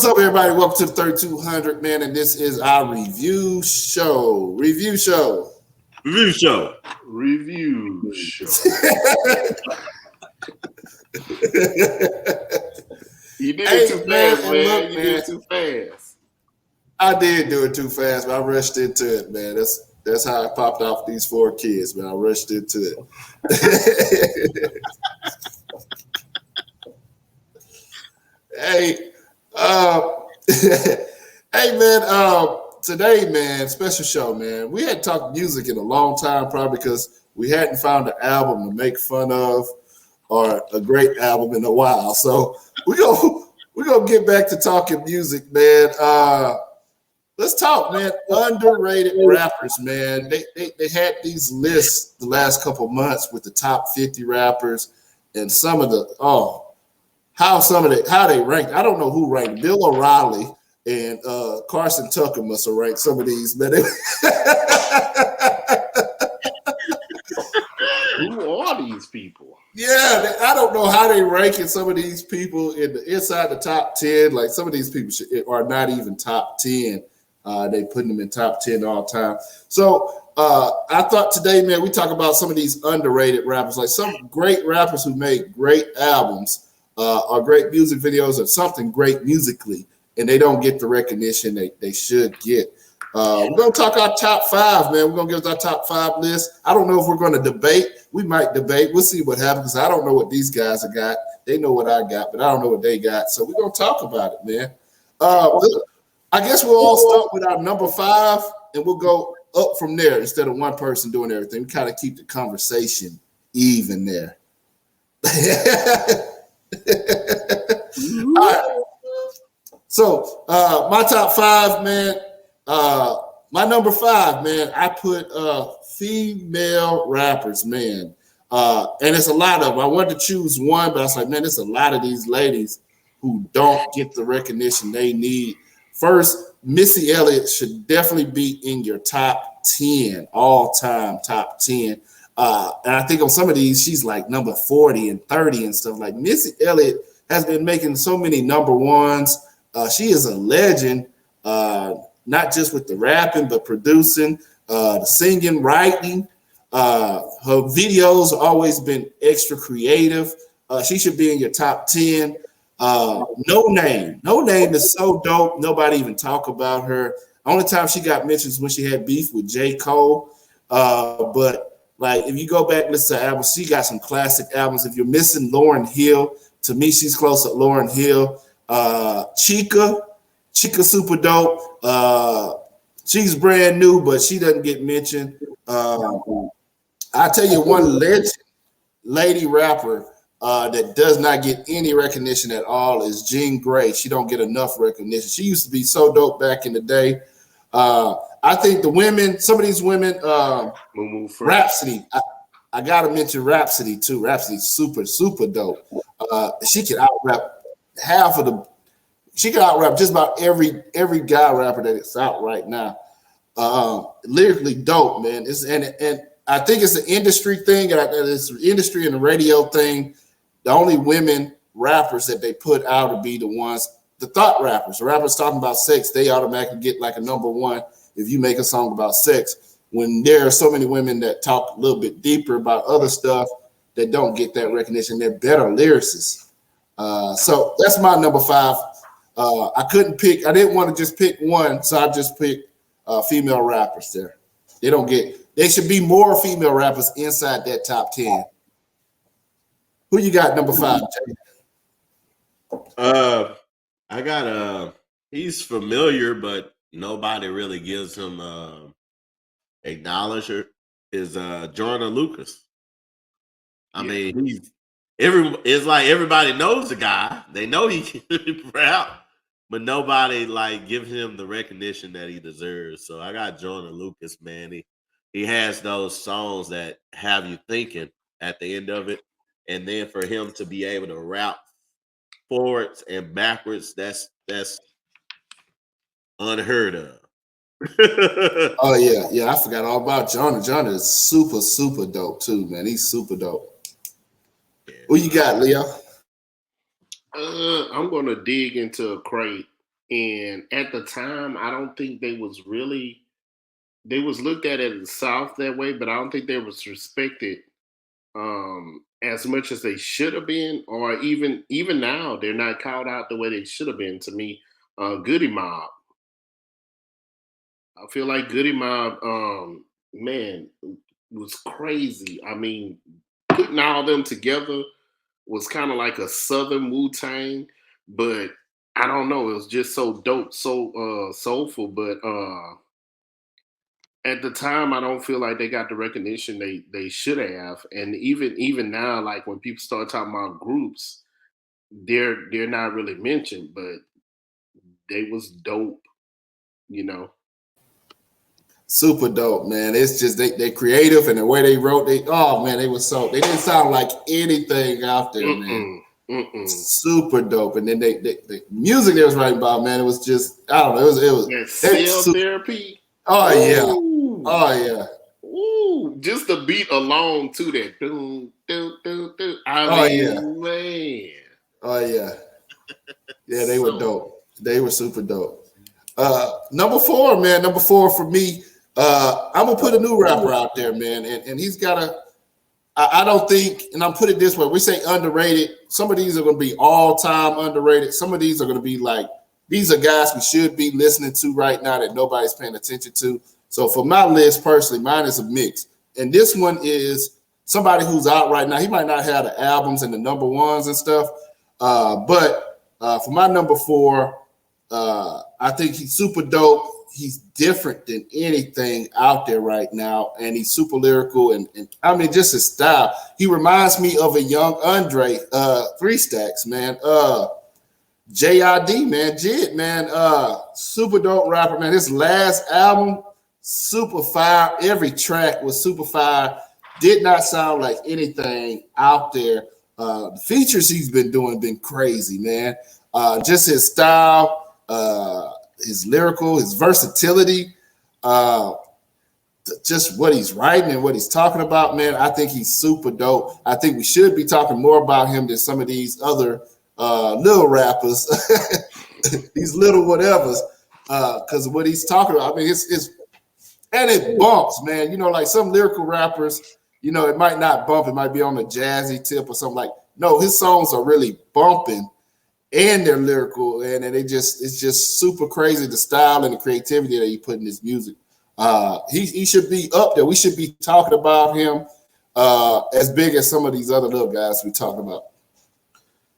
What's up, everybody? Welcome to the 3200, man, and this is our review show. Review show. You did it too fast, man. You did it too fast. I did do it too fast, but I rushed into it, man. That's how I popped off these 4 kids, man. I rushed into it. Hey, hey, man. Today, man, special show, man. We hadn't talked music in a long time, probably because we hadn't found an album to make fun of or a great album in a while. So we're gonna get back to talking music, man. Let's talk, man. Underrated rappers, man. They had these lists the last couple months with the top 50 rappers and some of the how they ranked. I don't know who ranked. Bill O'Reilly and Carson Tucker must have ranked some of these, man. Who are these people? Yeah, I don't know how they ranking some of these people inside the top 10. Like some of these people are not even top 10. They putting them in top 10 all time. So I thought today, man, we talk about some of these underrated rappers, like some great rappers who make great albums or great music videos or something great musically, and they don't get the recognition they should get. We're going to talk our top 5, man. We're going to give us our top 5 list. I don't know if we're going to debate. We might debate. We'll see what happens. I don't know what these guys have got. They know what I got, but I don't know what they got. So we're going to talk about it, man. I guess we'll all start with our number 5, and we'll go up from there instead of one person doing everything. We kind of keep the conversation even there. All right. So my top 5, man. My number 5, man. I put female rappers, man, and it's a lot of them. I wanted to choose one, but I was like, man, there's a lot of these ladies who don't get the recognition they need. First, Missy Elliott should definitely be in your top 10, all-time top 10. And I think on some of these, she's like number 40 and 30 and stuff. Like Missy Elliott has been making so many number ones. She is a legend, not just with the rapping, but producing, the singing, writing. Her videos always been extra creative. She should be in your top 10. No Name is so dope. Nobody even talk about her. Only time she got mentioned is when she had beef with J. Cole. But like, if you go back and listen to albums, she got some classic albums. If you're missing Lauryn Hill, to me, she's close to Lauryn Hill. Chica super dope. She's brand new, but she doesn't get mentioned. I tell you one lady rapper that does not get any recognition at all is Jean Grae. She don't get enough recognition. She used to be so dope back in the day. I think the women, some of these women, Rhapsody. I gotta mention Rhapsody too. Rhapsody's super dope. She can out-rap she can out-rap just about every guy rapper that is out right now. Lyrically dope, man. And I think it's an industry thing, and it's an industry and a radio thing. The only women rappers that they put out to be the ones, the thought rappers. The rappers talking about sex, they automatically get like a number 1 if you make a song about sex. When there are so many women that talk a little bit deeper about other stuff that don't get that recognition, they're better lyricists. So that's my number 5. I couldn't pick. I didn't want to just pick one, so I just picked female rappers there. They should be more female rappers inside that top 10. Who you got number 5, Jay? I got he's familiar, but nobody really gives him acknowledger. Is Jordan Lucas. I mean, it's like everybody knows the guy. They know he can rap, but nobody like gives him the recognition that he deserves. So I got Jordan Lucas, man. He has those songs that have you thinking at the end of it. And then for him to be able to rap forwards and backwards, that's unheard of. Oh yeah, I forgot all about John. John is super dope too, man. He's super dope. Yeah, who you got, Leo? I'm gonna dig into a crate And at the time, I don't think they was looked at in the South that way, but I don't think they was respected as much as they should have been, or even now they're not called out the way they should have been. To me, Goody Mob. I feel like Goody Mob, man, was crazy. I mean, putting all them together was kind of like a Southern Wu Tang, but I don't know. It was just so dope, so soulful. But at the time, I don't feel like they got the recognition they should have. And even now, like when people start talking about groups, they're not really mentioned, but they was dope, you know. Super dope, man. It's just they creative and the way they wrote. They didn't sound like anything out there, man. Super dope. And then the music they was writing about, man, it was just, I don't know, it was cell therapy. Oh yeah. Oh yeah. Ooh, just the beat alone to that. Man. Oh yeah. Yeah, they were dope. They were super dope. Number four for me. I'm gonna put a new rapper out there, man, and he's got I don't think, and I'm put it this way: we say underrated. Some of these are gonna be all-time underrated. Some of these are gonna be like, these are guys we should be listening to right now that nobody's paying attention to. So for my list, personally, mine is a mix, and this one is somebody who's out right now. He might not have the albums and the number ones and stuff, but for my number four, I think he's super dope. He's different than anything out there right now, and he's super lyrical, and I mean, just his style. He reminds me of a young Andre, 3 Stacks, man. JID, man, Jid, man, super dope rapper, man. His last album, super fire. Every track was super fire. Did not sound like anything out there. The features he's been doing been crazy, man. Just his style. His lyrical, his versatility, just what he's writing and what he's talking about, man. I think he's super dope. I think we should be talking more about him than some of these other little rappers, these little whatevers, because of what he's talking about. I mean, and it bumps, man. You know, like some lyrical rappers, you know, it might not bump. It might be on a jazzy tip or something like. No, his songs are really bumping. And they're lyrical, and it's just super crazy, the style and the creativity that he put in his music. He should be up there. We should be talking about him as big as some of these other little guys we talk about.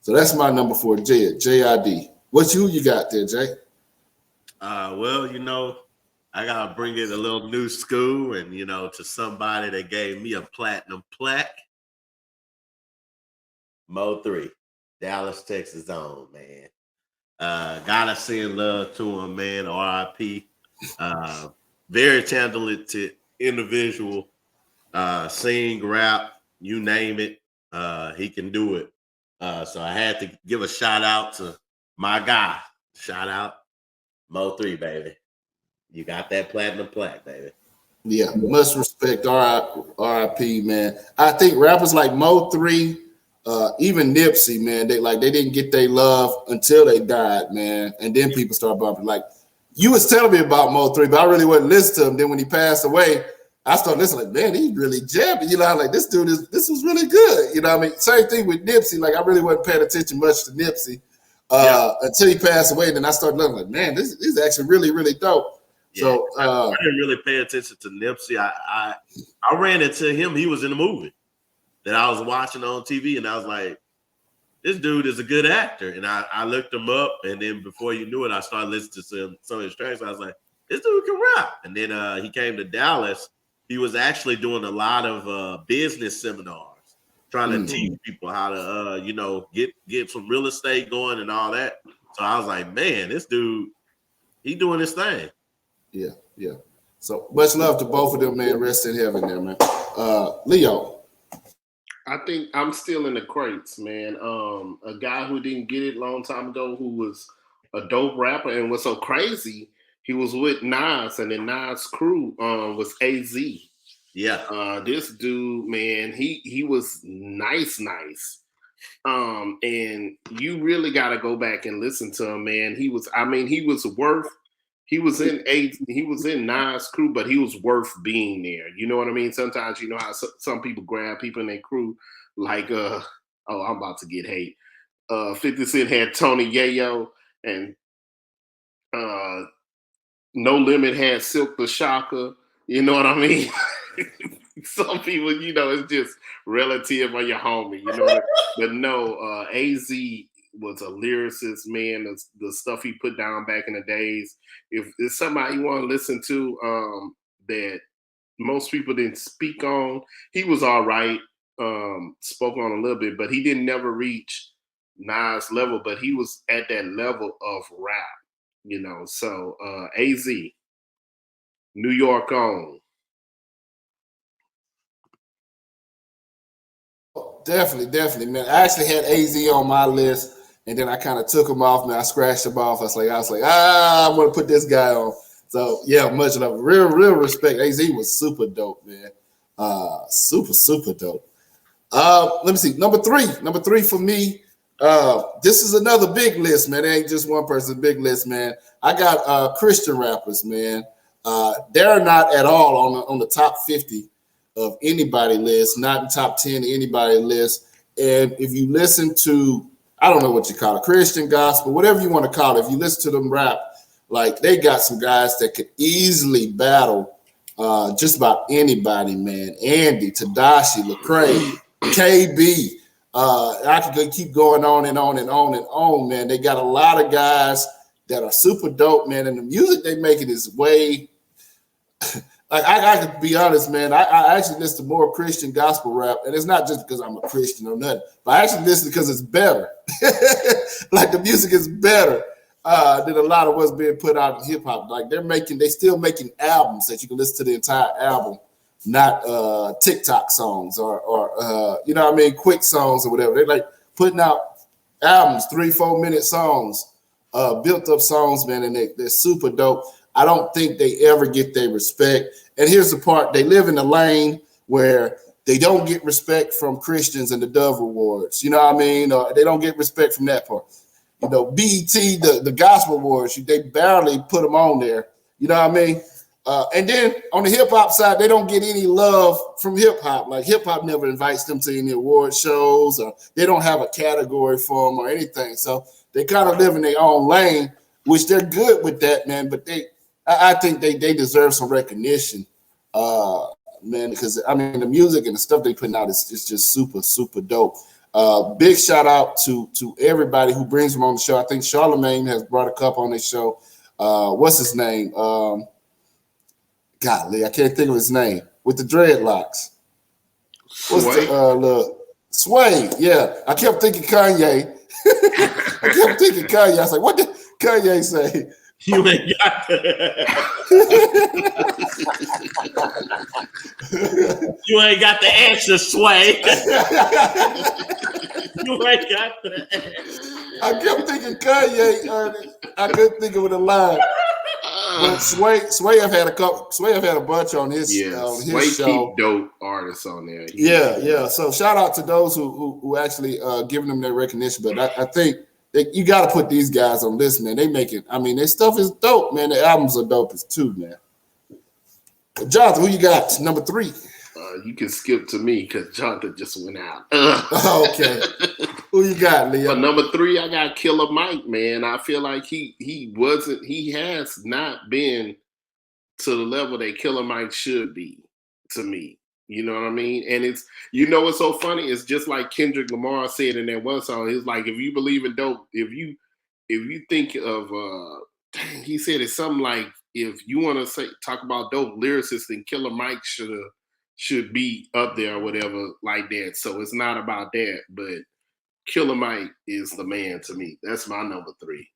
So that's my number 4, JID. Who you got there, Jay? Well, you know, I gotta bring it a little new school, and you know, to somebody that gave me a platinum plaque, Mo 3. Dallas, Texas own, man. Gotta send love to him, man. RIP. Very talented individual. Sing, rap, you name it. He can do it. So I had to give a shout out to my guy. Shout out Mo 3, baby. You got that platinum plaque, baby. Yeah, much respect. RIP, man. I think rappers like Mo 3, even Nipsey, man, they didn't get their love until they died, man. And then people start bumping. Like, you was telling me about Mo 3, but I really wasn't listening to him. Then when he passed away, I started listening, like, man, he really jamming. You know, like, this dude this was really good. You know what I mean? Same thing with Nipsey. Like, I really wasn't paying attention much to Nipsey until he passed away. Then I started looking like, man, this is actually really, really dope. Yeah, so I didn't really pay attention to Nipsey. I ran into him. He was in a movie that I was watching on TV, and I was like, this dude is a good actor. And I looked him up, and then before you knew it, I started listening to some of his tracks. I was like, this dude can rap. And then he came to Dallas. He was actually doing a lot of business seminars, trying to teach people how to, get some real estate going and all that. So I was like, man, this dude, he doing his thing. Yeah. So much love to both of them, man. Rest in heaven there, man. Leo. I think I'm still in the crates, man. A guy who didn't get it a long time ago, who was a dope rapper, and was so crazy, he was with Nas, and then Nas' crew was AZ. Yeah. This dude, man, he was nice. And you really got to go back and listen to him, man. He was in Nas crew, but he was worth being there. You know what I mean? Sometimes you know how some people grab people in their crew, like I'm about to get hate. 50 Cent had Tony Yayo, and No Limit had Silk the Shocker. You know what I mean? Some people, you know, it's just relative or your homie, you know. But no, AZ was a lyricist, man. The stuff he put down back in the days. If it's somebody you want to listen to, that most people didn't speak on, he was all right. Spoke on a little bit, but he didn't never reach Nas level. But he was at that level of rap, you know. So AZ, New York on. Definitely, man. I actually had AZ on my list, and then I kind of took him off, man. I scratched him off. I was like, I want to put this guy on. So yeah, much love, real respect. AZ was super dope, man. Super dope. Let me see. Number three for me. This is another big list, man. It ain't just one person, big list, man. I got Christian rappers, man. They're not at all on the top 50 of anybody list, not in top 10 of anybody list. And if you listen to, I don't know what you call it, Christian gospel, whatever you want to call it, if you listen to them rap, like they got some guys that could easily battle just about anybody, man. Andy, Tadashi, Lecrae, KB. I could keep going on and on and on and on, man. They got a lot of guys that are super dope, man. And the music they making is way... Like I could be honest, man. I actually listen to more Christian gospel rap, and it's not just because I'm a Christian or nothing, but I actually listen because it's better. Like the music is better than a lot of what's being put out in hip hop. Like they still making albums that you can listen to the entire album, not TikTok songs or you know what I mean, quick songs or whatever. They're like putting out albums, 3-4 minute songs, built up songs, man, and they're super dope. I don't think they ever get their respect. And here's the part. They live in a lane where they don't get respect from Christians and the Dove Awards. You know what I mean? They don't get respect from that part. You know, BET, the Gospel Awards, they barely put them on there. You know what I mean? And then on the hip hop side, they don't get any love from hip hop. Like hip hop never invites them to any award shows, or they don't have a category for them or anything. So they kind of live in their own lane, which they're good with that, man. But I think they deserve some recognition, man, because I mean the music and the stuff they putting out is just super dope. Big shout out to everybody who brings them on the show. I think Charlemagne has brought a couple on his show. What's his name? Golly, I can't think of his name. With the dreadlocks. What's the Sway? Yeah, I kept thinking Kanye. I was like, what did Kanye say? You ain't got you ain't got the answer, Sway. You ain't got the answer. I kept thinking Kanye. I couldn't think of the line. But Sway have had a bunch on his Sway show. Keep dope artists on there. Yeah. So shout out to those who actually giving them their recognition. But I think you got to put these guys on this, man. They make it. I mean, their stuff is dope, man. Their albums are dope as too, man. Jonathan, who you got? Number 3. You can skip to me because Jonathan just went out. Okay. Who you got, Leo? For number 3, I got Killer Mike, man. I feel like he has not been to the level that Killer Mike should be to me. You know what I mean? And it's, you know what's so funny? It's just like Kendrick Lamar said in that one song. He's like, if you believe in dope, if you think of he said it's something like, if you want to talk about dope lyricists, then Killer Mike should be up there or whatever like that. So it's not about that, but Killer Mike is the man to me. That's my number 3.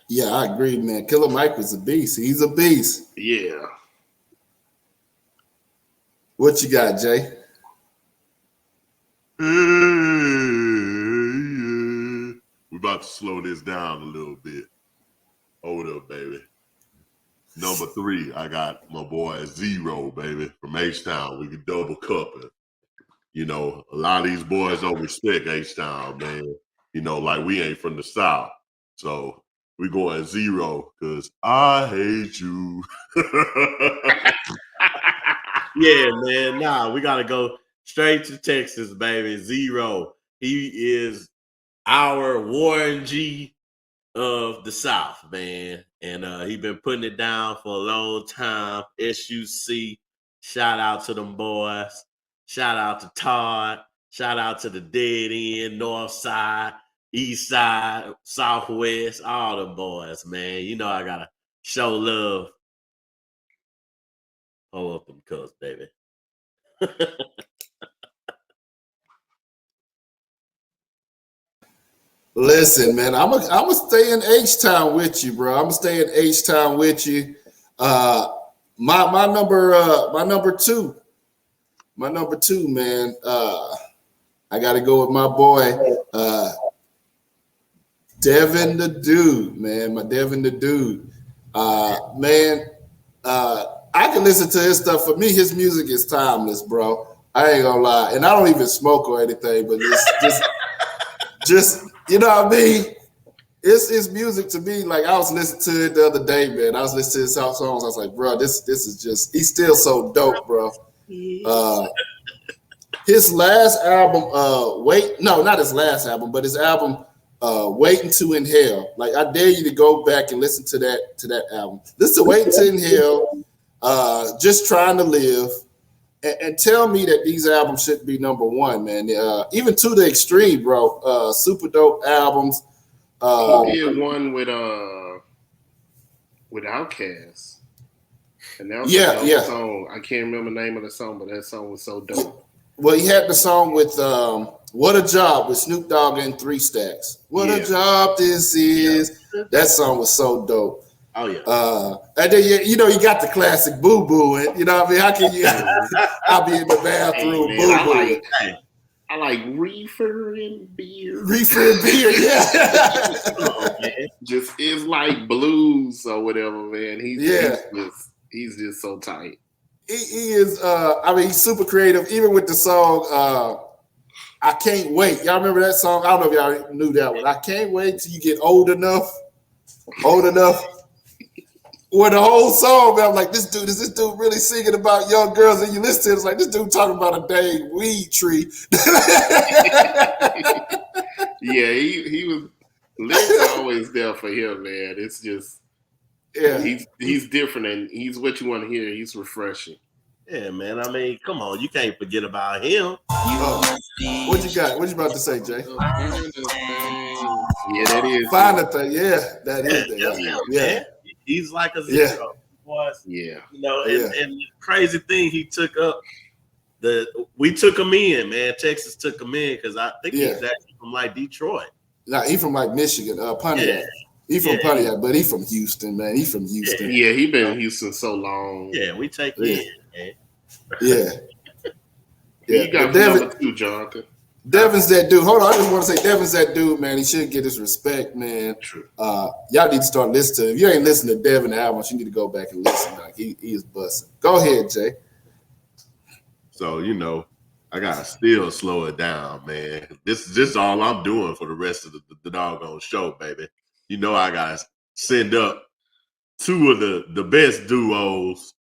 Yeah, I agree, man. Killer Mike was a beast. He's a beast. Yeah. What you got, Jay? We're about to slow this down a little bit. Hold up, baby. Number 3, I got my boy Zero, baby, from H-Town. We can double cup it. You know, a lot of these boys don't respect H-Town, man. You know, like we ain't from the South. So we going 0 because I hate you. Yeah, man. Nah, we gotta go straight to Texas, baby. 0. He is our Warren G of the South, man. And he been putting it down for a long time. SUC. Shout out to them boys. Shout out to Todd. Shout out to the Dead End, North Side, East Side, Southwest, all them boys, man. You know I gotta show love. Hold up them cups, baby. Listen, man, I'm gonna stay in H-Town with you, bro. I'm gonna stay in H-Town with you. My number two, man. I got to go with my boy, Devin the Dude, man. My Devin the Dude, man. I can listen to his stuff. For me, his music is timeless, bro. I ain't gonna lie, and I don't even smoke or anything, but it's just you know what I mean. It's music to me. Like I was listening to it the other day, man. I was listening to his songs. I was like, bro, this is just. He's still so dope, bro. His last album, not his last album, but his album, Waiting to Inhale. Like I dare you to go back and listen to that album. Listen to Waiting to Inhale, Just Trying to Live, and tell me that these albums should be number one, man. Even To the Extreme, bro. Super dope albums. He did one with Outkast. And that was a dope song. I can't remember the name of the song, but that song was so dope. Well, he had the song with What a Job with Snoop Dogg and 3 Stacks. What a job this is. Yeah. That song was so dope. Oh, yeah. And then, you got the classic Boo Boo. You know what I mean? How can you? I'll be in the bathroom Boo Boo. I like Reefer and Beer. Reefer and Beer, yeah. Just it's like blues or whatever, man. He's just so tight. He is. He's super creative. Even with the song, I Can't Wait. Y'all remember that song? I don't know if y'all knew that one. I can't wait till you get old enough. Where the whole song, man, I'm like, is this dude really singing about young girls? And you listen to it, it's like, this dude talking about a dang weed tree. Yeah, he was lyrics always there for him, man. It's just, he's different, and he's what you want to hear. He's refreshing. Yeah, man. I mean, come on, you can't forget about him. What you got? What you about to say, Jay? Yeah, that is. Find the thing. Yeah, that is. Yeah. He's like a zero. Was. Yeah. You know, and the crazy thing, he took up we took him in, man. Texas took him in because I think he's actually from like Detroit. Nah, he from like Michigan, Pontiac. Yeah. He from Pontiac, but he from Houston, man. He from Houston. Yeah, he been in Houston so long. Yeah, we take him in, man. Yeah. You got number 2, Jonathan. Devin's that dude. Hold on, I just want to say Devin's that dude, man. He should get his respect, man. True. Y'all need to start listening to him. If you ain't listening to Devin albums, you need to go back and listen. Like he is busting. Go ahead, Jay. So, I gotta still slow it down, man. This is all I'm doing for the rest of the doggone show, baby. I gotta send up 2 of the best duos.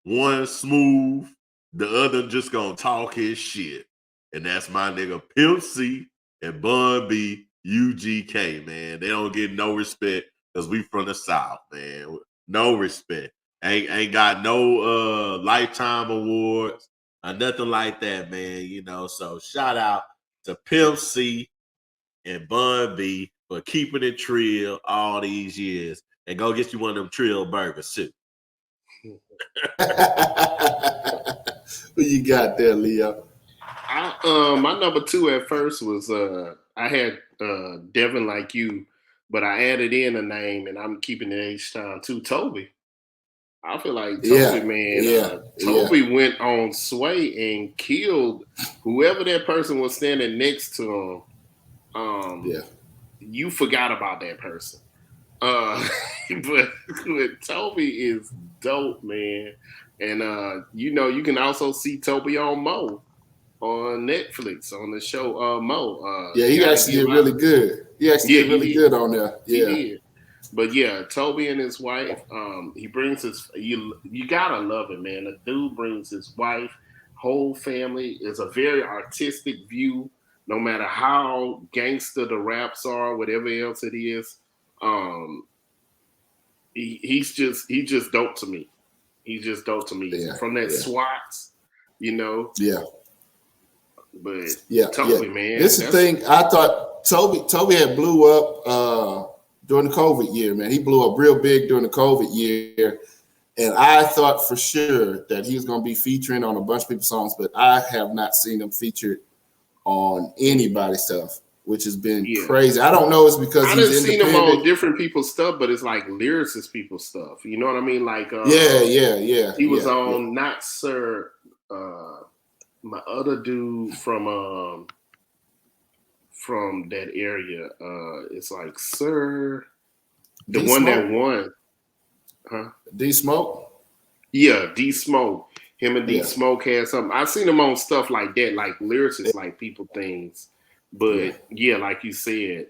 One smooth, the other just gonna talk his shit. And that's my nigga Pimp C and Bun B, UGK, man. They don't get no respect because we from the South, man. No respect. Ain't got no lifetime awards or nothing like that, man. So shout out to Pimp C and Bun B for keeping it trill all these years. And go get you one of them trill burgers too. Who you got there, Leo? My number 2 at first was I had Devin Like You, but I added in a name, and I'm keeping it H-Town too. Toby. I feel like Toby, man. Toby went on Sway and killed whoever that person was standing next to him. You forgot about that person. But Toby is dope, man. And you can also see Toby on Mo on Netflix on the show Mo. Yeah, he actually did really good. He actually did really good on there. Yeah. He did. But yeah, Toby and his wife, he brings his you gotta love it, man. The dude brings his wife, whole family. It's a very artistic view, no matter how gangster the raps are, whatever else it is. He's just dope to me. He's just dope to me. Yeah, From that SWATs, you know. Yeah. But yeah, Toby, man. This is the thing. I thought Toby had blew up during the COVID year, man. He blew up real big during the COVID year. And I thought for sure that he was going to be featuring on a bunch of people's songs, but I have not seen him featured on anybody's stuff, which has been crazy. I don't know. It's because I didn't seen him on different people's stuff, but it's like lyricist people's stuff. You know what I mean? Like, yeah. He was on Not Sir. My other dude from that area. It's like Sir, the one that won. Huh? D Smoke? Yeah, D Smoke. Him and D Smoke had something. I've seen him on stuff like that, like lyricists, like people things. But like you said,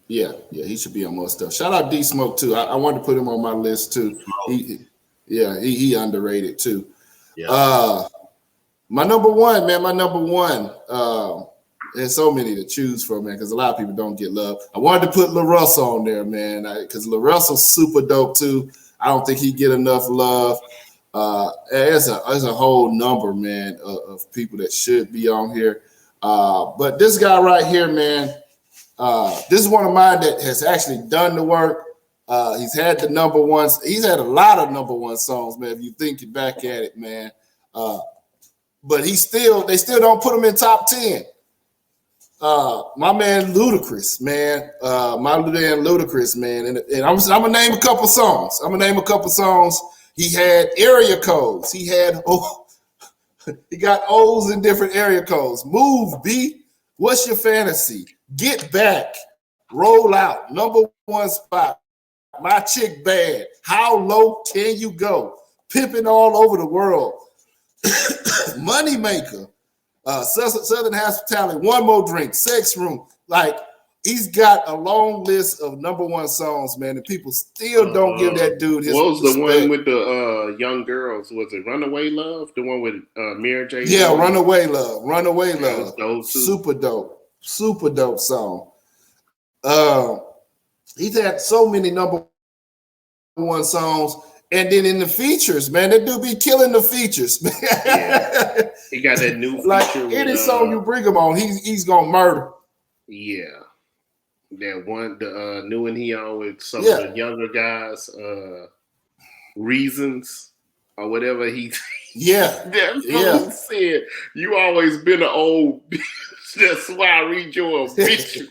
yeah, he should be on more stuff. Shout out D Smoke too. I wanted to put him on my list too. He underrated too. Yeah. My number one, man. There's so many to choose from, man, because a lot of people don't get love. I wanted to put Lil Russell on there, man, because Lil Russell's super dope too. I don't think he get enough love. There's a whole number, man, of people that should be on here. But this guy right here, man, this is one of mine that has actually done the work. He's had the number ones. He's had a lot of number one songs, man, if you think back at it, man. But they still don't put him in top 10. My man Ludacris, man. And I'm gonna name a couple songs. He had area codes. He got O's in different area codes. Move, B. What's your fantasy? Get back. Roll out. Number one spot. My chick bad. How low can you go? Pimping all over the world. Moneymaker. Southern Hospitality, One More Drink, Sex Room. Like, he's got a long list of number one songs, man, and people still don't give that dude his what was respect. The one with the young girls? Was it Runaway Love? The one with Mary J? Yeah, Runaway Love. Super dope song. He's had so many number one songs. And then in the features, man, that dude be killing the features, man. Yeah. He got that new feature. Like any song you bring him on, he's gonna murder. Yeah. That one, the new one he on with some of the younger guys, Reasons or whatever he That's what he said. You always been an old bitch. That's why I read your obituary.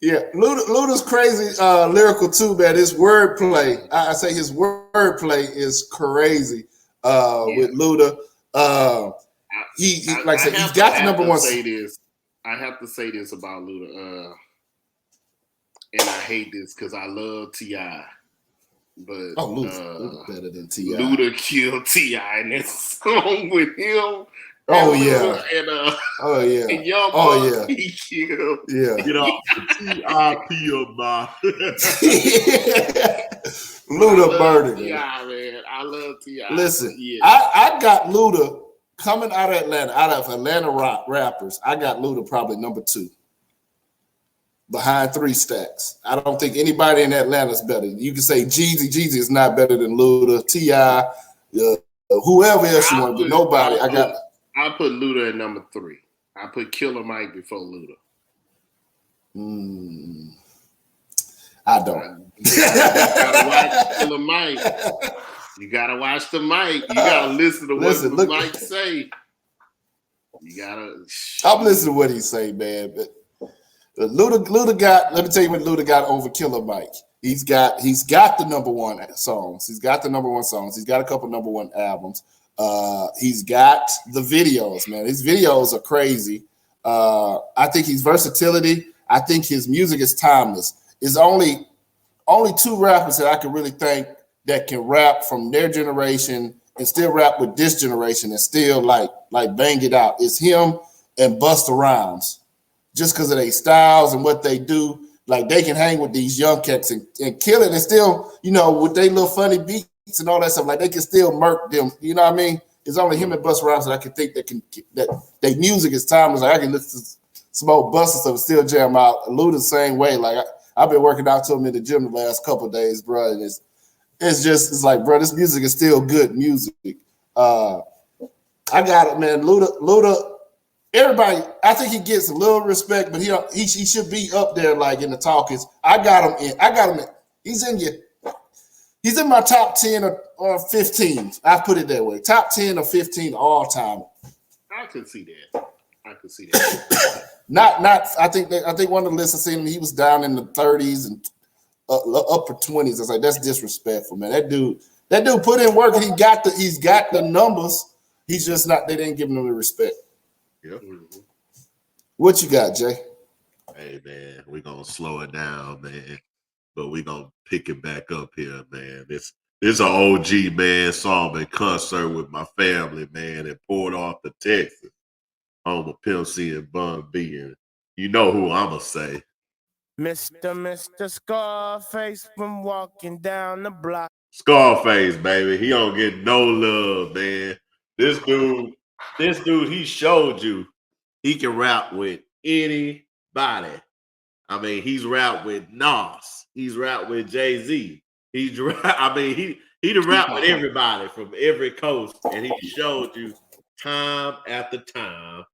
Yeah, Luda's crazy lyrical too, man. His wordplay, I say his wordplay is crazy with Luda. He's got the number one. I have to say this about Luda, and I hate this because I love T.I. But Luda better than T.I. Luda killed T.I. in that song with him. And Young Buck, he killed. Yeah. Get off the T.I.P. of my. Luda murdered. T.I., man. I love T.I. Listen, I got Luda coming out of Atlanta rappers. I got Luda probably number 2. Behind 3 Stacks. I don't think anybody in Atlanta is better. You can say Jeezy. Jeezy is not better than Luda. T.I., whoever else you want, but nobody. I put Luda at number 3. I put Killer Mike before Luda. I don't. You gotta watch Killer Mike. You gotta watch the mic. You gotta listen to what Mike say. You gotta. I'm listening to what he say, man. But Luda got. Let me tell you what Luda got over Killer Mike. He's got the number one songs. He's got a couple number one albums. He's got the videos, man. His videos are crazy. I think his versatility. I think his music is timeless. There's only 2 rappers that I can really think that can rap from their generation and still rap with this generation and still like bang it out. It's him and Busta Rhymes. Just because of their styles and what they do, like they can hang with these young cats and kill it and still, with their little funny beats and all that stuff, like they can still murk them. You know what I mean? It's only him and Busta Rhymes that I can think that their music is timeless. Like I can listen to some old Busta stuff and still jam out. Luda the same way. Like I've been working out to him in the gym the last couple of days, bro. And it's like, bro, this music is still good music. I got it, man. Luda. Everybody, I think he gets a little respect, but he should be up there like in the talkings. I got him in. He's in my top 10 or 15. I put it that way. Top 10 or 15 all time. I could see that. Not. I think one of the lists I seen him. He was down in the 30s and upper 20s. I was like, that's disrespectful, man. That dude put in work. And he's got the numbers. He's just not. They didn't give him the respect. Yep. What you got, Jay? Hey man, we're gonna slow it down, man. But we're gonna pick it back up here, man. This an OG, man. Saw him in concert with my family, man, in Port Arthur, Texas. Home of Pimp C and Bun B. And you know who I'ma say. Mr. Scarface from walking down the block. Scarface, baby. He don't get no love, man. This dude, he showed you he can rap with anybody. I mean, he's rapped with Nas. He's rapped with Jay-Z. He done rap with everybody from every coast, and he showed you time after time.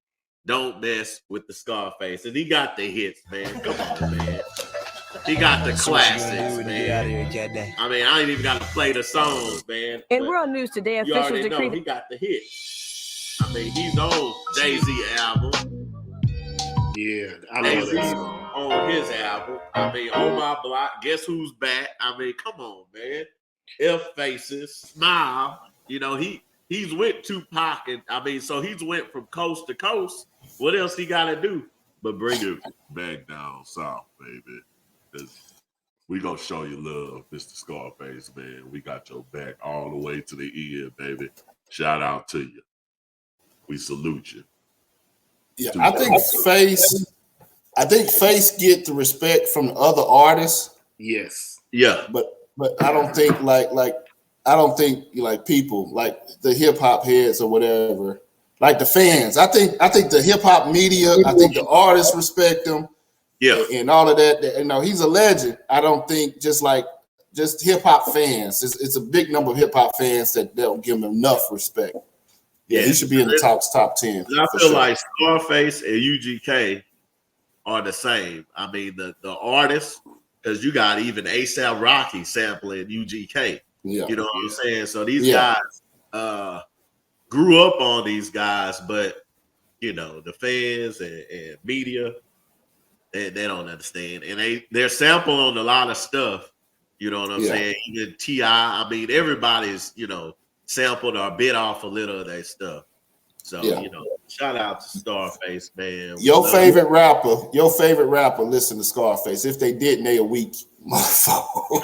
Don't mess with the Scarface, and he got the hits, man. Come on, man. He got the classics, man. I mean, I ain't even got to play the songs, man. In world news today, You officials already know decreed he got the hits. I mean, he's on Jay-Z album. Yeah, I love Jay-Z that song. on his album. I mean, On My Block, Guess Who's Back? I mean, come on, man. F Faces, Smile. He's with Tupac, and I mean, so he's went from coast to coast. What else he got to do but bring it back down south, baby? Because we gonna show you love, Mr. Scarface, man. We got your back all the way to the end, baby. Shout out to you. We salute you. Yeah, I think Face get the respect from the other artists. Yes. Yeah. But I don't think like people like the hip hop heads or whatever, like the fans. I think the hip hop media, I think the artists respect him. Yeah. And all of that. He's a legend. I don't think just hip hop fans. It's a big number of hip hop fans that don't give him enough respect. Yeah, he should be in the top 10. I feel like Scarface and UGK are the same. I mean, the artists, because you got even A$AP Rocky sampling UGK. Yeah. You know what I'm saying? So these guys grew up on these guys, but the fans and media, they don't understand. And they're sampling on a lot of stuff. You know what I'm saying? Even T.I., I mean, everybody's, sampled or bit off a little of that stuff. So, shout out to Scarface, man. Your favorite rapper, listen to Scarface. If they didn't, they a weak motherfucker.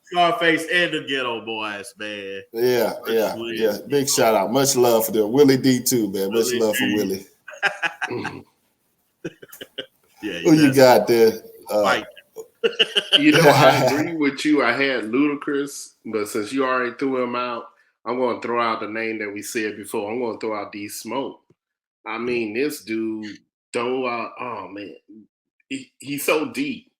Scarface and the Ghetto Boys, man. Yeah. Big shout out. Much love for them. Willie D too, man. Much love for Willie. Who you got there? I agree with you. I had Ludacris, but since you already threw him out, I'm going to throw out the name that we said before. I'm going to throw out D Smoke. I mean, this dude throw out. Oh man, he's so deep,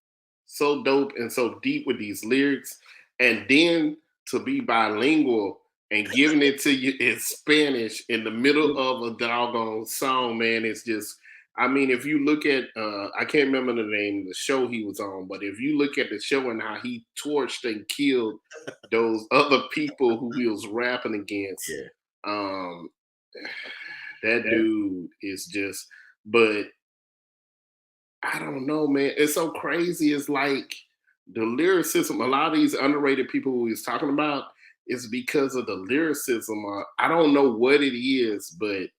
so dope, and so deep with these lyrics, and then to be bilingual and giving it to you in Spanish in the middle of a doggone song, man, it's just. I mean, if you look at, I can't remember the name of the show he was on, but if you look at the show and how he torched and killed those other people who he was rapping against, that dude is just, but I don't know, man. It's so crazy. It's like the lyricism, a lot of these underrated people who he's talking about is because of the lyricism. I don't know what it is, but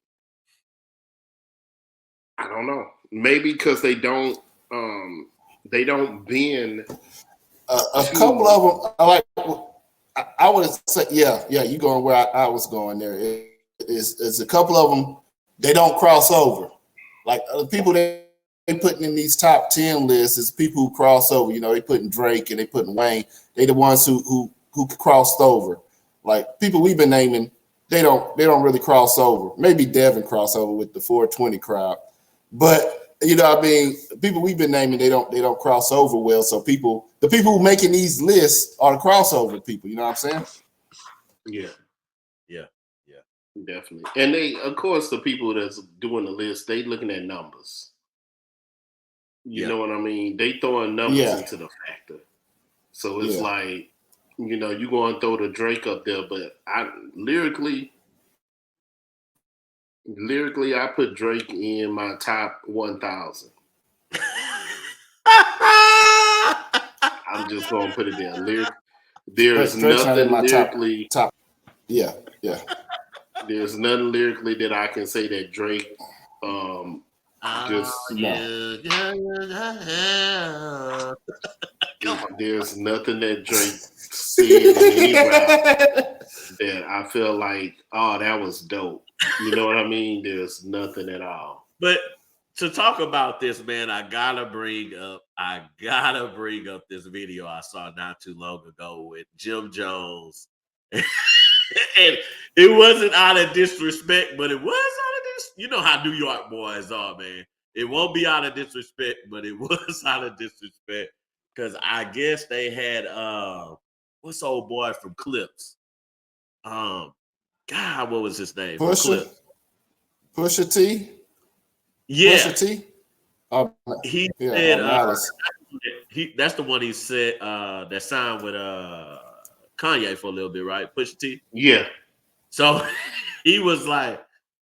I don't know. Maybe because they don't they don't bend. A couple of them, I would say, yeah, you going where I was going there. It's a couple of them, they don't cross over. Like the people they putting in these top 10 lists is people who cross over. You know, they putting Drake and they putting Wayne. They the ones who crossed over. Like people we've been naming, they don't really cross over. Maybe Devin cross over with the 420 crowd, but you know, I mean, people we've been naming, they don't cross over well. So the people who making these lists are the crossover people. You know what I'm saying? Yeah, Yeah. definitely. And they, of course, the people that's doing the list, they looking at numbers. You know what I mean? They throwing numbers into the factor. So it's like, you know, you go and throw the Drake up there, but lyrically, I put Drake in my top 1,000. I'm just gonna put it there. There's nothing lyrically. Top. Yeah. There's nothing lyrically that I can say that Drake. There's nothing that Drake said in any rap that I feel like, oh, that was dope. You know what I mean? There's nothing at all. But to talk about this, man, I gotta bring up this video I saw not too long ago with Jim Jones. And it wasn't out of disrespect, but it was out of this. You know how New York boys are, man. It won't be out of disrespect, but it was out of disrespect. Because I guess they had what's old boy from Clips? God, what was his name? Pusha T. Yeah. Pusha T. He said that's the one he said that signed with Kanye for a little bit, right? Pusha T. Yeah. So he was like,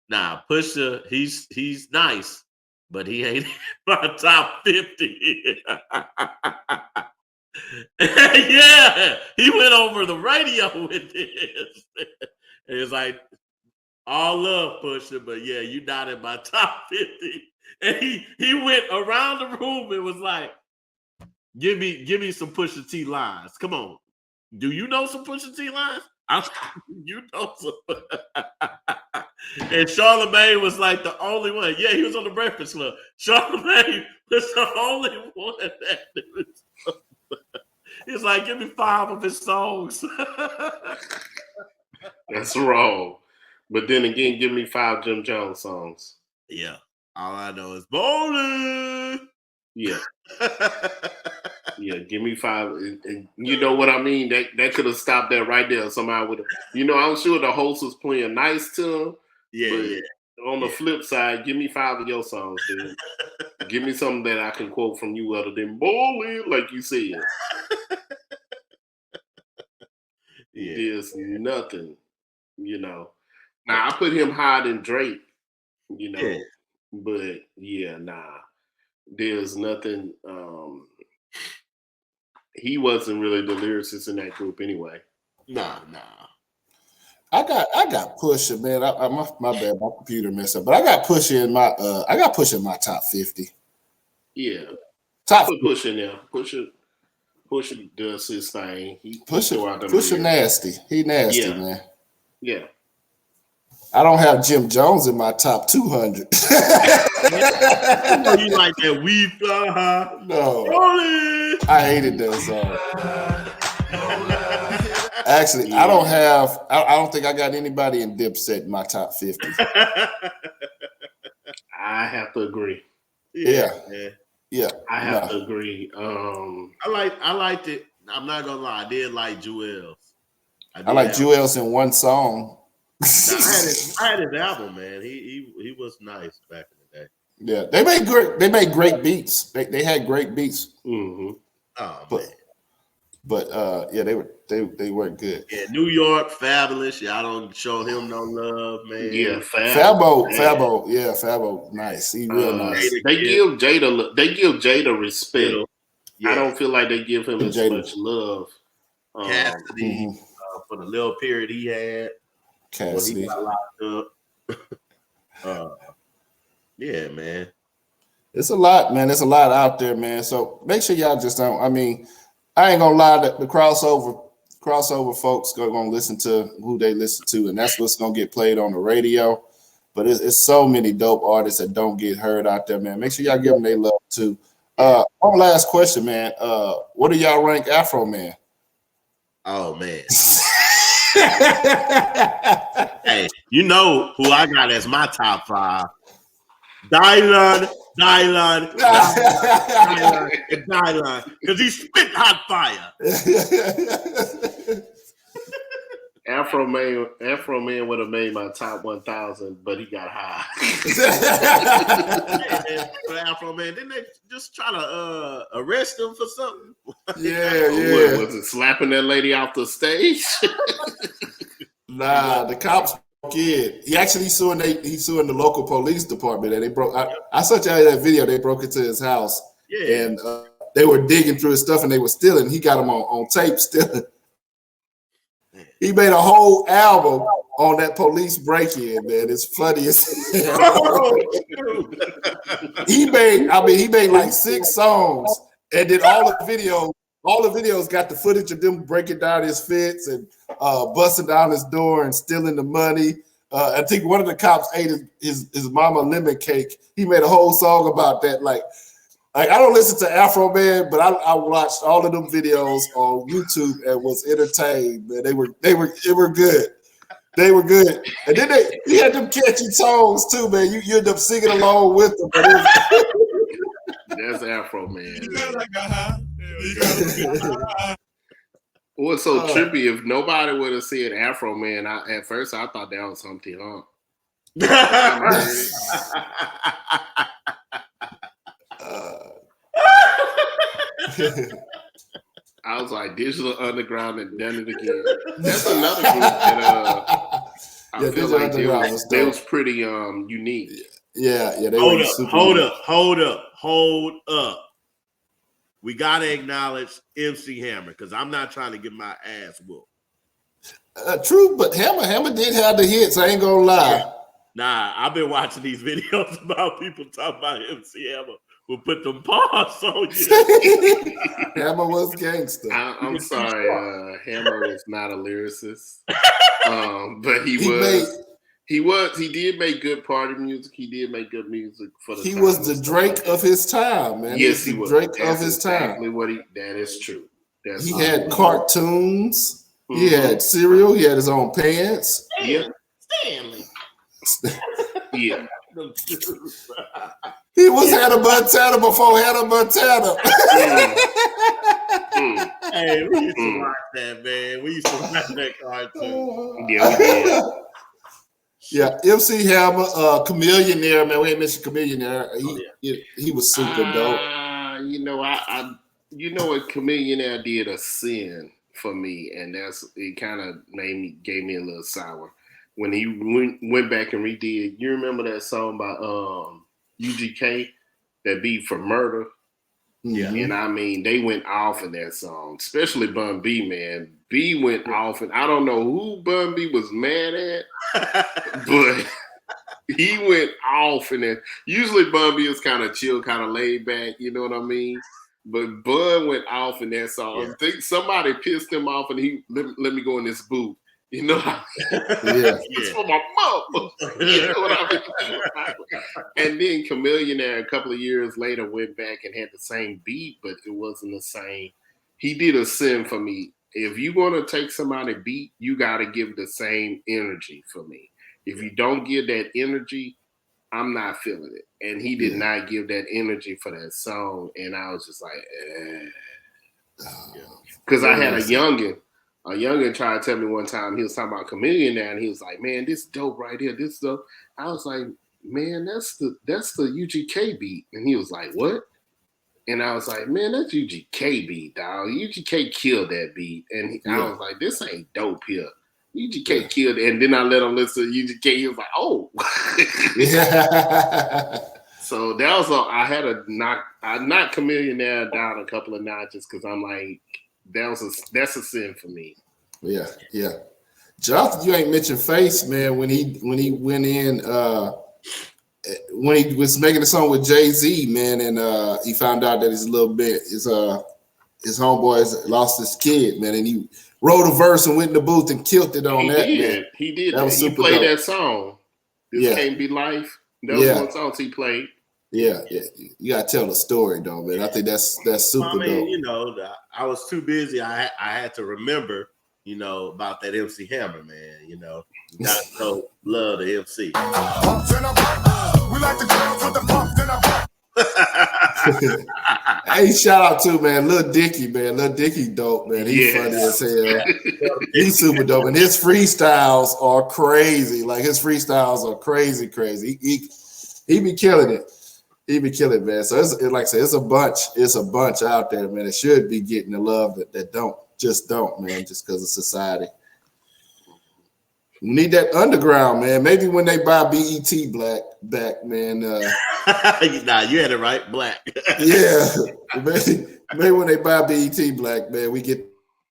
nah, Pusha, he's nice, but he ain't in my top 50. Yeah, he went over the radio with this. And it's like, all love, Pusha, but yeah, you're not in my top 50. And he went around the room and was like, give me some Pusha T lines. Come on. Do you know some Pusha T lines? You know some. And Charlamagne was like the only one. Yeah, he was on the Breakfast Club. Charlamagne was the only one that was. He's like, give me 5 of his songs. That's wrong. But then again, give me 5 Jim Jones songs. Yeah. All I know is bowling. Yeah. Yeah, give me 5. And you know what I mean? That could have stopped that right there. Somebody would have, I'm sure the host was playing nice to him. Yeah. On the flip side, give me 5 of your songs, dude. Give me something that I can quote from you other than bowling, like you said. There's nothing, Now I put him higher than Drake, but there's nothing. He wasn't really the lyricist in that group anyway. Nah. I got Pusha, man. My bad, my computer messed up. But I got Pusha in my top 50. Yeah. Top put Pusha in there. Pusha does his thing. Pusha nasty. He nasty, man. Yeah. I don't have Jim Jones in my top 200. You like that weed fly? No. I hated that song. Actually, I don't think I got anybody in Dipset in my top 50. I have to agree. Yeah. I have to agree. I liked it. I'm not gonna lie, I did like Jewels. I like Jewels in one song. I had his album, man. He was nice back in the day. Yeah, they made great beats. They had great beats. Mm-hmm. Oh, man. But they weren't good. Yeah, New York, Fabulous. Y'all don't show him no love, man. Yeah, Fabo. Yeah, Fabo. Nice. He real nice. They give Jada respect. Yeah. I don't feel like they give him as much love. Cassidy, for the little period he had. Cassidy. He got locked up. Yeah, man. It's a lot, man. There's a lot out there, man. So make sure y'all just don't. I mean, I ain't gonna lie, that the crossover folks gonna listen to who they listen to, and that's what's gonna get played on the radio. But it's so many dope artists that don't get heard out there, man. Make sure y'all give them their love too. One last question, man. What do y'all rank Afro Man? Oh man. Hey, you know who I got as my top 5? Dylan, because he spit hot fire. Afro Man would have made my top 1,000, but he got high. Afro Man, didn't they just try to arrest him for something? Yeah. Was it slapping that lady off the stage? Nah, the cops kid. He actually suing the local police department, and they broke. I sent you that video. They broke into his house, and they were digging through his stuff, and they were stealing. He got him on tape stealing. He made a whole album on that police break-in, man. It's funny as hell. He made like 6 songs, and then all the videos got the footage of them breaking down his fence and busting down his door and stealing the money. I think one of the cops ate his mama lemon cake. He made a whole song about that. Like I don't listen to Afro Man, but I watched all of them videos on YouTube and was entertained. Man, they were good. They were good. And then he had them catchy songs too, man. You end up singing along with them. That's Afro Man. What's so trippy? If nobody would have said Afro Man, at first I thought that was Humpty Hump. I was like, Digital Underground and done it again. That's another group that I feel like they was pretty unique. Yeah. They Hold up. We gotta acknowledge MC Hammer because I'm not trying to get my ass whooped. True, but Hammer did have the hits. I ain't gonna lie. Nah, I've been watching these videos about people talking about MC Hammer who put them paws on you. Hammer was gangster. I'm sorry, Hammer was not a lyricist, but he did make good party music. He did make good music for the time. He was the Drake of his time, man. Yes, he was. Drake of his time. That is true. He had cartoons. Mm-hmm. He had cereal. He had his own pants. Stanley. Yeah. He was Hannah Montana before Hannah Montana. Hey, we used to watch that, man. We used to watch that cartoon. Yeah, we did. Yeah, MC Hammer, Chameleonaire, man. We ain't mentioned Chameleonaire. He was super dope. You know what Chameleonaire did a sin for me, and it kind of gave me a little sour when he went back and redid. You remember that song by UGK, that beat for Murder? Yeah, and I mean they went off in that song, especially Bun B, man. B went off, and I don't know who Bun B was mad at, but he went off in it. Usually Bun B is kind of chill, kind of laid back, you know what I mean? But Bun went off in that song. Yeah. I think somebody pissed him off, and he let me go in this booth. You know, it's for my mom. You know what I mean? And then Chameleonaire, a couple of years later, went back and had the same beat, but it wasn't the same. He did a sin for me. If you're going to take somebody beat, you got to give the same energy for me. If you don't give that energy, I'm not feeling it. And he did not give that energy for that song. And I was just like, because I had a youngin' tried to tell me one time, he was talking about Chameleonaire, and he was like, man, this dope right here, this dope. I was like, man, that's the UGK beat. And he was like, what? And I was like, man, that's UGK beat, dog. UGK killed that beat. And I was like, this ain't dope here. UGK killed it. And then I let him listen to UGK. He was like, oh. So that was I had to knock Chameleonaire down a couple of notches because I'm like, that's a sin for me. Yeah. Jonathan, you ain't mentioned Face, man, when he went in when he was making the song with Jay-Z, man, and he found out that his homeboys lost his kid, man, and he wrote a verse and went in the booth and killed it on that. Man. He did. That was he super played dope. that song. This Can't Be Life. That was one song he played. Yeah. You gotta tell the story though, man. I think that's super I mean, dope. you know, I was too busy. I had to remember, you know, about that MC Hammer, man. You know, you gotta show love to MC. We like the girls with the pumps in our Hey, shout out to man, Lil Dicky, man. Lil Dicky dope, man. He's funny as hell. He's super dope, and his freestyles are crazy. Like his freestyles are crazy. He be killing it. He be killing it, man. So it's like I said, it's a bunch out there, man. It should be getting the love that don't, man, just because of society. We need that underground, man. Maybe when they buy BET back, man. Nah, you had it right, Black. Yeah, maybe when they buy BET Black, man, we get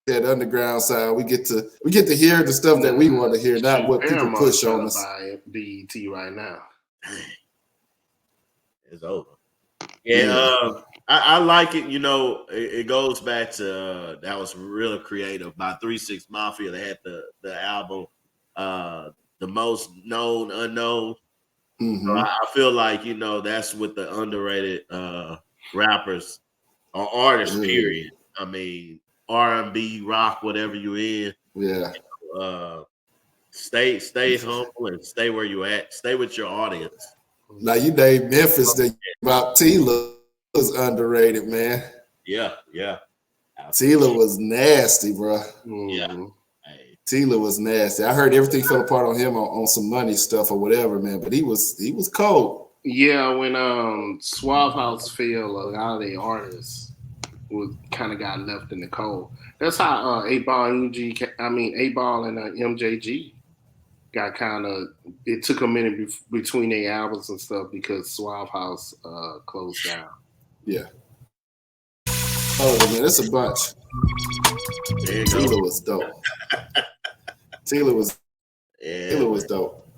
that underground side. We get to hear the stuff that we want to hear, not what people push on us. Buy BET right now. It's over. Yeah, I like it. You know, it goes back to that was really creative by 3 6 Mafia. They had the album, The Most Known Unknown. Mm-hmm. So I feel like, you know, that's with the underrated rappers or artists, period. I mean, R&B, rock, whatever you're in. Yeah. Stay humble and stay where you at. Stay with your audience. Now you named Memphis. About Tila was underrated, man. Yeah. Tila was nasty, bro. Yeah. Tila was nasty. I heard everything fell apart on him on some money stuff or whatever, man. But he was cold. Yeah, when Suave House fell, a lot of the artists kind of got left in the cold. That's how 8Ball and MJG got kind of. It took a minute between their albums and stuff because Suave House closed down. Yeah. Oh man, it's a bunch. Tila was dope. Tila was dope.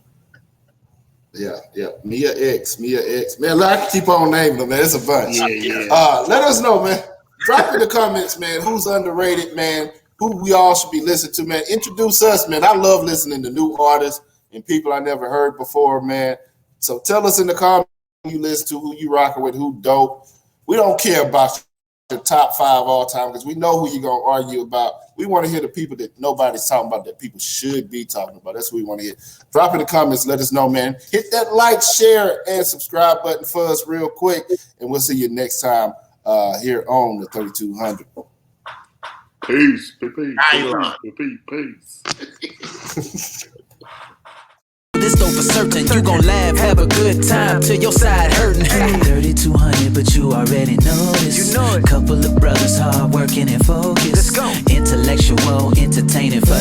Yeah. Mia X. Man, I can keep on naming them, man. It's a bunch. Yeah. Let us know, man. Drop in the comments, man, who's underrated, man, who we all should be listening to, man. Introduce us, man. I love listening to new artists and people I never heard before, man. So tell us in the comments who you listen to, who you rocking with, who dope. We don't care about the top 5 all time because we know who you're going to argue about. We want to hear the people that nobody's talking about that people should be talking about. That's what we want to hear. Drop in the comments. Let us know, man. Hit that like, share, and subscribe button for us real quick, and we'll see you next time here on the 3200. Peace. This though for certain, you gon' laugh, have a good time till your side hurting. 3200, but you already know this. You know it. Couple of brothers hard working and focused. Let's go. Intellectual, entertaining for